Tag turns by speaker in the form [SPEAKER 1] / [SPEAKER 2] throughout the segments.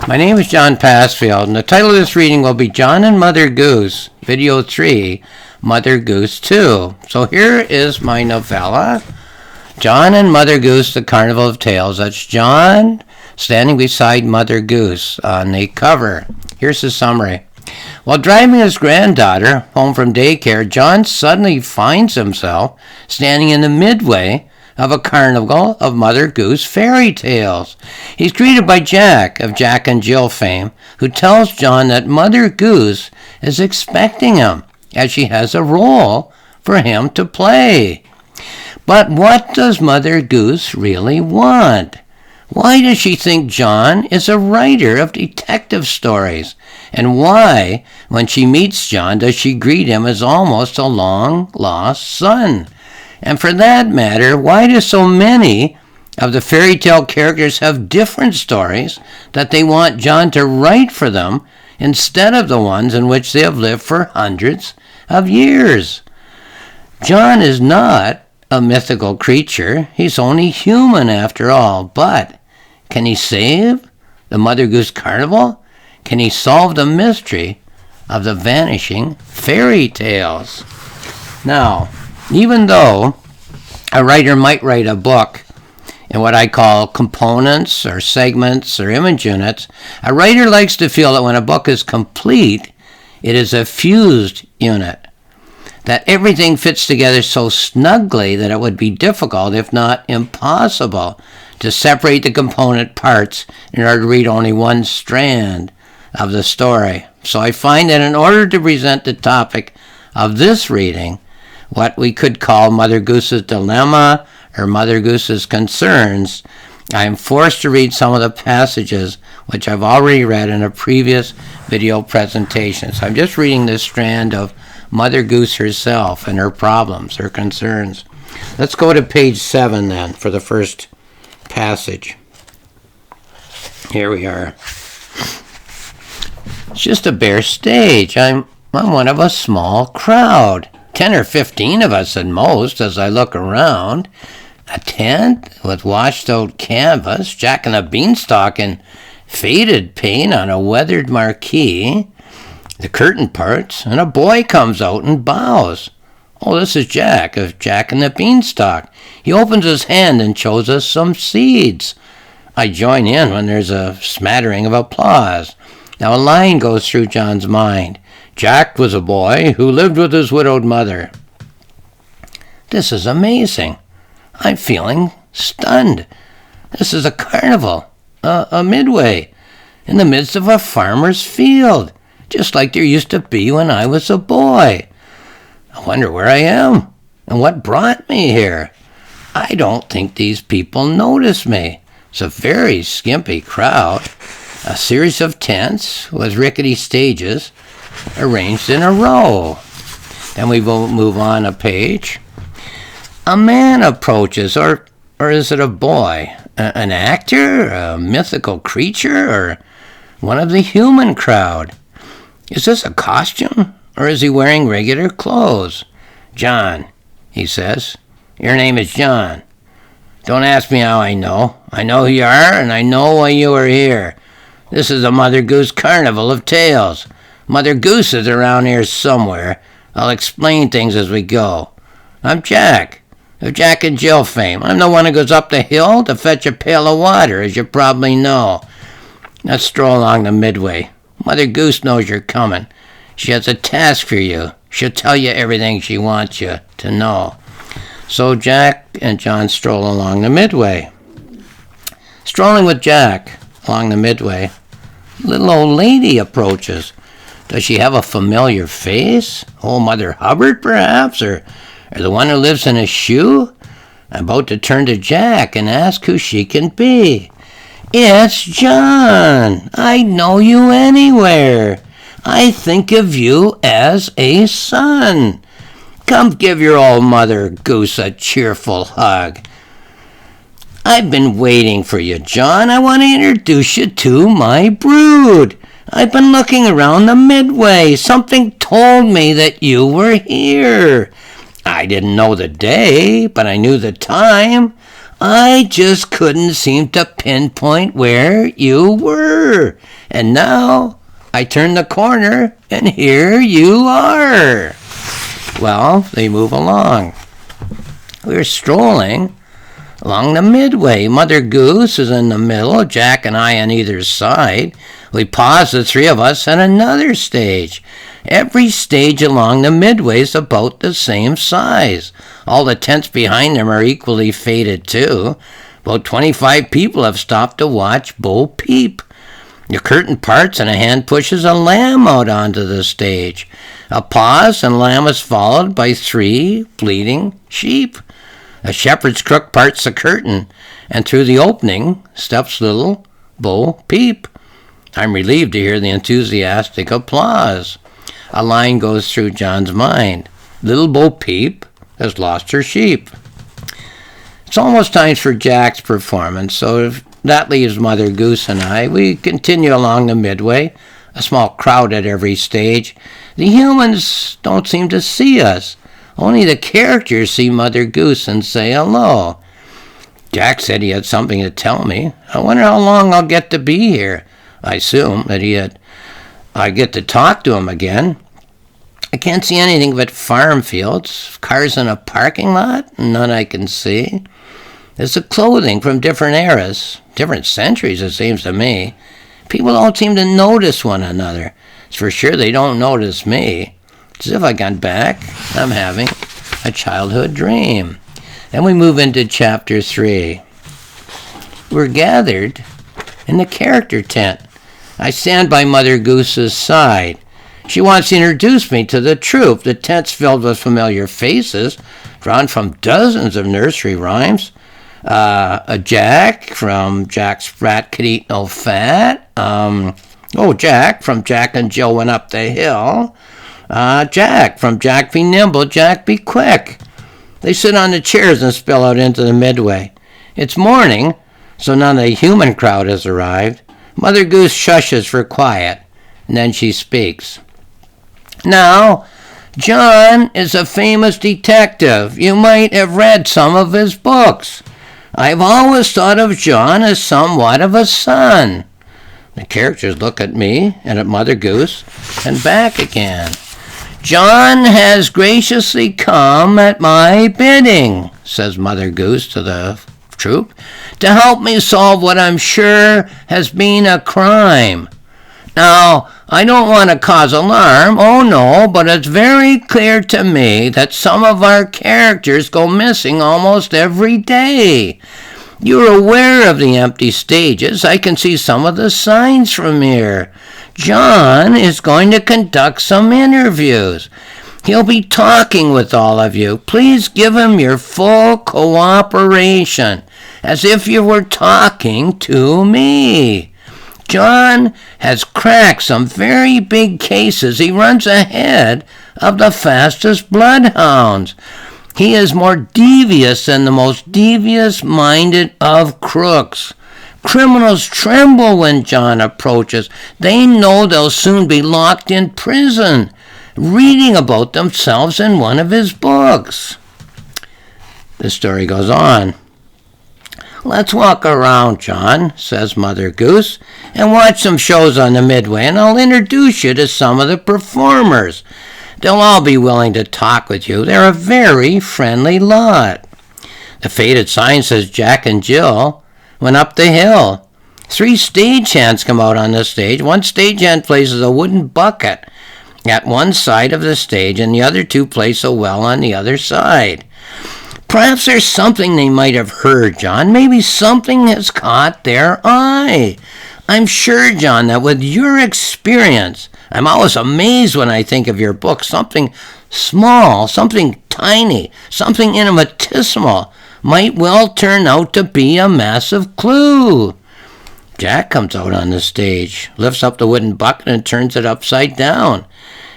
[SPEAKER 1] My name is John Passfield, and the title of this reading will be John and Mother Goose, Video 3, Mother Goose 2. So here is my novella, John and Mother Goose, The Carnival of Tales. That's John standing beside Mother Goose on the cover. Here's the summary. While driving his granddaughter home from daycare, John suddenly finds himself standing in the midway of a carnival of Mother Goose fairy tales. He's greeted by Jack of Jack and Jill fame, who tells John that Mother Goose is expecting him, as she has a role for him to play. But what does Mother Goose really want? Why does she think John is a writer of detective stories? And why, when she meets John, does she greet him as almost a long-lost son? And for that matter, why do so many of the fairy tale characters have different stories that they want John to write for them instead of the ones in which they have lived for hundreds of years? John is not a mythical creature. He's only human after all. But can he save the Mother Goose Carnival? Can he solve the mystery of the vanishing fairy tales? Now, even though a writer might write a book in what I call components or segments or image units, a writer likes to feel that when a book is complete, it is a fused unit, that everything fits together so snugly that it would be difficult, if not impossible, to separate the component parts in order to read only one strand of the story. So I find that in order to present the topic of this reading, what we could call Mother Goose's dilemma or Mother Goose's concerns, I am forced to read some of the passages which I've already read in a previous video presentation. So I'm just reading this strand of Mother Goose herself and her problems, her concerns. Let's go to page 7 then for the first passage. Here we are. It's just a bare stage. I'm one of a small crowd. 10 or 15 of us at most as I look around. A tent with washed out canvas, Jack and a beanstalk in faded paint on a weathered marquee, the curtain parts, and a boy comes out and bows. Oh, this is Jack of Jack and the Beanstalk. He opens his hand and shows us some seeds. I join in when there's a smattering of applause. Now a line goes through John's mind. Jack was a boy who lived with his widowed mother. This is amazing. I'm feeling stunned. This is a carnival, a midway, in the midst of a farmer's field, just like there used to be when I was a boy. I wonder where I am and what brought me here. I don't think these people notice me. It's a very skimpy crowd, a series of tents with rickety stages arranged in a row. Then we will move on a page. A man approaches, or is it a boy? An actor? A mythical creature? Or one of the human crowd? Is this a costume? Or is he wearing regular clothes? John, he says. Your name is John. Don't ask me how I know. I know who you are, and I know why you are here. This is the Mother Goose Carnival of Tales. Mother Goose is around here somewhere. I'll explain things as we go. I'm Jack, of Jack and Jill fame. I'm the one who goes up the hill to fetch a pail of water, as you probably know. Let's stroll along the midway. Mother Goose knows you're coming. She has a task for you. She'll tell you everything she wants you to know. So Jack and John stroll along the midway. Strolling with Jack along the midway, a little old lady approaches. Does she have a familiar face? Old Mother Hubbard, perhaps? Or the one who lives in a shoe? I'm about to turn to Jack and ask who she can be. It's John. I know you anywhere. I think of you as a son. Come give your old Mother Goose a cheerful hug. I've been waiting for you, John. I want to introduce you to my brood. I've been looking around the midway. Something told me that you were here. I didn't know the day, but I knew the time. I just couldn't seem to pinpoint where you were. And now I turn the corner, and here you are. Well, they move along. We're strolling along the midway. Mother Goose is in the middle, Jack and I on either side. We pause, the three of us, at another stage. Every stage along the midway is about the same size. All the tents behind them are equally faded too. About 25 people have stopped to watch Bo Peep. The curtain parts and a hand pushes a lamb out onto the stage. A pause, and lamb is followed by 3 bleating sheep. A shepherd's crook parts the curtain, and through the opening steps little Bo Peep. I'm relieved to hear the enthusiastic applause. A line goes through John's mind. Little Bo Peep has lost her sheep. It's almost time for Jack's performance, so that leaves Mother Goose and I. We continue along the midway, a small crowd at every stage. The humans don't seem to see us. Only the characters see Mother Goose and say hello. Jack said he had something to tell me. I wonder how long I'll get to be here. I assume that I get to talk to him again. I can't see anything but farm fields, cars in a parking lot, none I can see. There's the clothing from different eras, different centuries, it seems to me. People don't seem to notice one another. It's for sure they don't notice me. It's as if I got back, I'm having a childhood dream. Then we move into chapter 3. We're gathered in the character tent. I stand by Mother Goose's side. She wants to introduce me to the troupe. The tent's filled with familiar faces, drawn from dozens of nursery rhymes. A Jack from Jack Sprat Could Eat No Fat. Jack from Jack and Jill Went Up the Hill. Jack from Jack Be Nimble, Jack Be Quick. They sit on the chairs and spill out into the midway. It's morning, so none of the human crowd has arrived. Mother Goose shushes for quiet, and then she speaks. Now, John is a famous detective. You might have read some of his books. I've always thought of John as somewhat of a son. The characters look at me and at Mother Goose and back again. John has graciously come at my bidding, says Mother Goose to the troupe, to help me solve what I'm sure has been a crime. Now, I don't want to cause alarm, oh no, but it's very clear to me that some of our characters go missing almost every day. You're aware of the empty stages. I can see some of the signs from here. John is going to conduct some interviews. He'll be talking with all of you. Please give him your full cooperation, as if you were talking to me. John has cracked some very big cases. He runs ahead of the fastest bloodhounds. He is more devious than the most devious-minded of crooks. Criminals tremble when John approaches. They know they'll soon be locked in prison, reading about themselves in one of his books. The story goes on. Let's walk around, John, says Mother Goose, and watch some shows on the midway, and I'll introduce you to some of the performers. They'll all be willing to talk with you. They're a very friendly lot. The faded sign says Jack and Jill Went Up the Hill. 3 stagehands come out on the stage. One stagehand places a wooden bucket at one side of the stage, and the other 2 place a well on the other side. Perhaps there's something they might have heard, John. Maybe something has caught their eye. I'm sure, John, that with your experience, I'm always amazed when I think of your book. Something small, something tiny, something infinitesimal might well turn out to be a massive clue. Jack comes out on the stage, lifts up the wooden bucket and turns it upside down.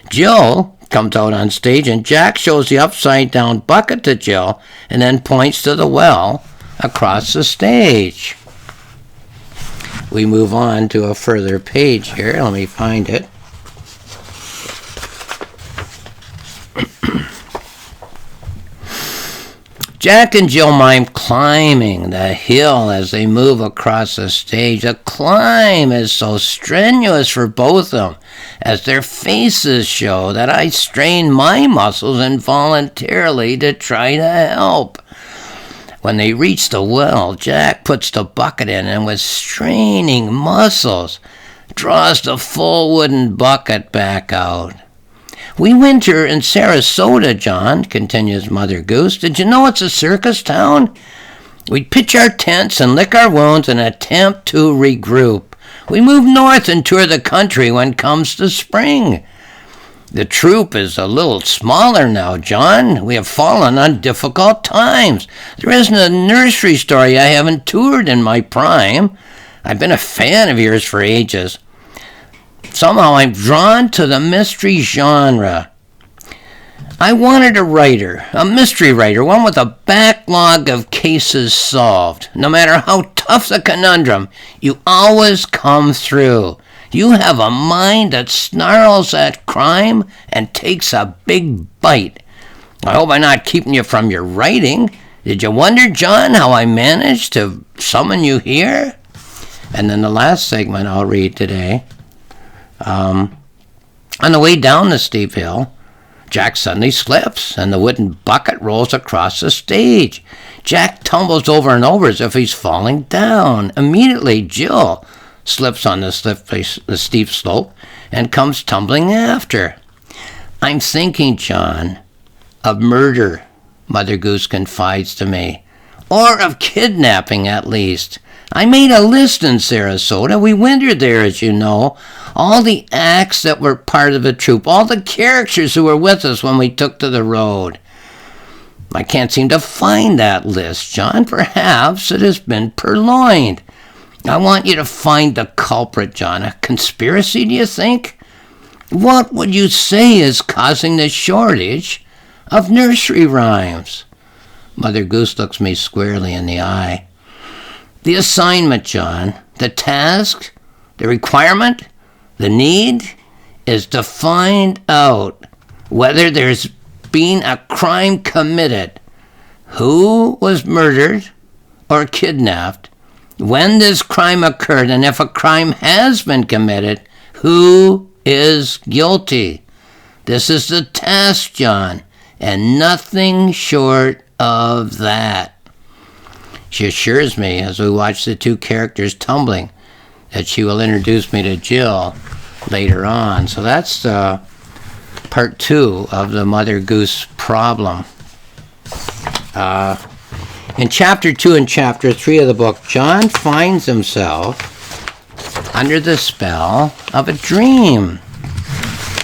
[SPEAKER 1] Jill comes out on stage, and Jack shows the upside-down bucket to Jill and then points to the well across the stage. We move on to a further page here. Let me find it. Jack and Jill mime climbing the hill as they move across the stage. The climb is so strenuous for both of them, as their faces show that I strain my muscles involuntarily to try to help. When they reach the well, Jack puts the bucket in and with straining muscles draws the full wooden bucket back out. We winter in Sarasota, John, continues Mother Goose. Did you know it's a circus town? We pitch our tents and lick our wounds and attempt to regroup. We move north and tour the country when comes the spring. The troupe is a little smaller now, John. We have fallen on difficult times. There isn't a nursery story I haven't toured in my prime. I've been a fan of yours for ages. Somehow I'm drawn to the mystery genre. I wanted a writer, a mystery writer, one with a backlog of cases solved. No matter how tough the conundrum, you always come through. You have a mind that snarls at crime and takes a big bite. I hope I'm not keeping you from your writing. Did you wonder, John, how I managed to summon you here? And then the last segment I'll read today. On the way down the steep hill, Jack suddenly slips, and the wooden bucket rolls across the stage. Jack tumbles over and over as if he's falling down. Immediately, Jill slips on the steep slope and comes tumbling after. I'm thinking, John, of murder, Mother Goose confides to me. Or of kidnapping, at least. I made a list in Sarasota. We wintered there, as you know. All the acts that were part of the troupe, all the characters who were with us when we took to the road. I can't seem to find that list, John. Perhaps it has been purloined. I want you to find the culprit, John. A conspiracy, do you think? What would you say is causing the shortage of nursery rhymes? Mother Goose looks me squarely in the eye. The assignment, John, the task, the requirement, the need is to find out whether there's been a crime committed, who was murdered or kidnapped, when this crime occurred, and if a crime has been committed, who is guilty. This is the task, John, and nothing short of that. She assures me, as we watch the two characters tumbling, that she will introduce me to Jill later on. So that's part 2 of the Mother Goose problem. In chapter 2 and chapter 3 of the book, John finds himself under the spell of a dream.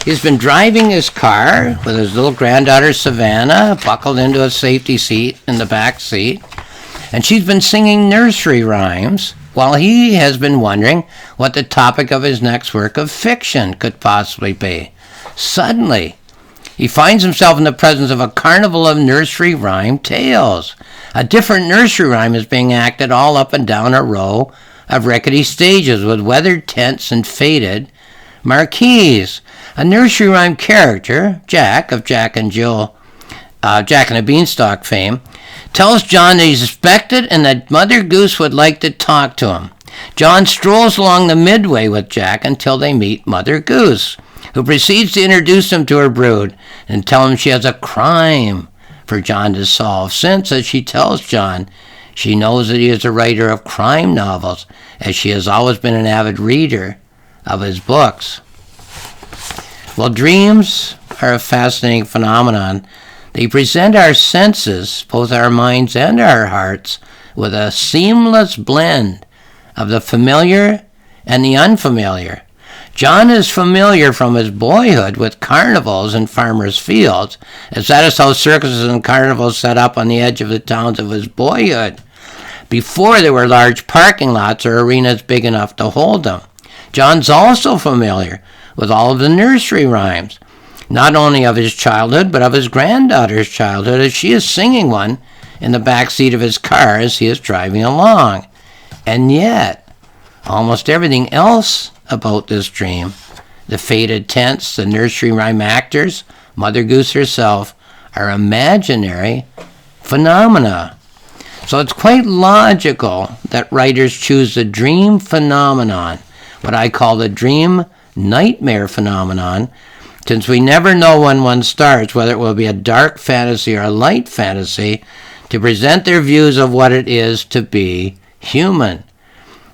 [SPEAKER 1] He's been driving his car with his little granddaughter Savannah buckled into a safety seat in the back seat, and she's been singing nursery rhymes while he has been wondering what the topic of his next work of fiction could possibly be. Suddenly, he finds himself in the presence of a carnival of nursery rhyme tales. A different nursery rhyme is being acted all up and down a row of rickety stages with weathered tents and faded marquees. A nursery rhyme character, Jack of Jack and Jill, Jack and the Beanstalk fame, tells John that he's expected and that Mother Goose would like to talk to him. John strolls along the midway with Jack until they meet Mother Goose, who proceeds to introduce him to her brood and tell him she has a crime for John to solve, since, as she tells John, she knows that he is a writer of crime novels, as she has always been an avid reader of his books. Well, dreams are a fascinating phenomenon. They present our senses, both our minds and our hearts, with a seamless blend of the familiar and the unfamiliar. John is familiar from his boyhood with carnivals and farmers' fields, as that is how circuses and carnivals set up on the edge of the towns of his boyhood, before there were large parking lots or arenas big enough to hold them. John's also familiar with all of the nursery rhymes, not only of his childhood, but of his granddaughter's childhood, as she is singing one in the back seat of his car as he is driving along. And yet, almost everything else about this dream, the faded tents, the nursery rhyme actors, Mother Goose herself, are imaginary phenomena. So it's quite logical that writers choose the dream phenomenon, what I call the dream nightmare phenomenon, since we never know when one starts, whether it will be a dark fantasy or a light fantasy, to present their views of what it is to be human.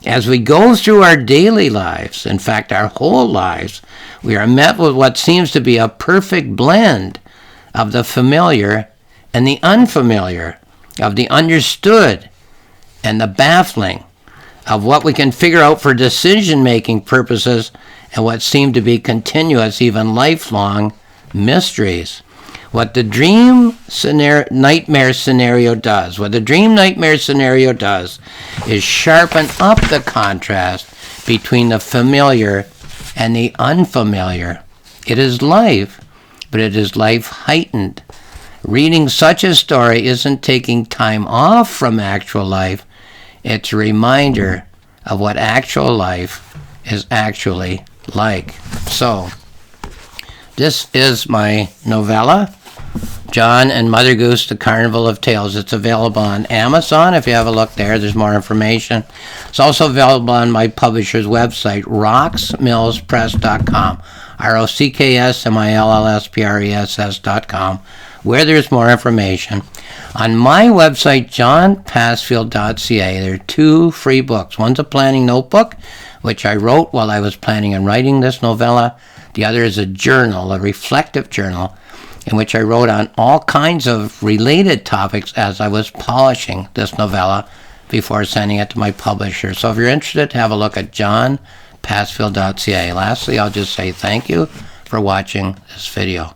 [SPEAKER 1] As we go through our daily lives, in fact our whole lives, we are met with what seems to be a perfect blend of the familiar and the unfamiliar, of the understood and the baffling, of what we can figure out for decision-making purposes and what seem to be continuous, even lifelong mysteries. What the dream nightmare scenario does, is sharpen up the contrast between the familiar and the unfamiliar. It is life, but it is life heightened. Reading such a story isn't taking time off from actual life. It's a reminder of what actual life is actually like. So, this is my novella, John and Mother Goose, The Carnival of Tales. It's available on Amazon. If you have a look there, there's more information. It's also available on my publisher's website, rocksmillspress.com, rocksmillspress.com, where there's more information. On my website, johnpassfield.ca, there are 2 free books. One's a planning notebook, which I wrote while I was planning and writing this novella. The other is a journal, a reflective journal, in which I wrote on all kinds of related topics as I was polishing this novella before sending it to my publisher. So if you're interested, have a look at johnpassfield.ca. Lastly, I'll just say thank you for watching this video.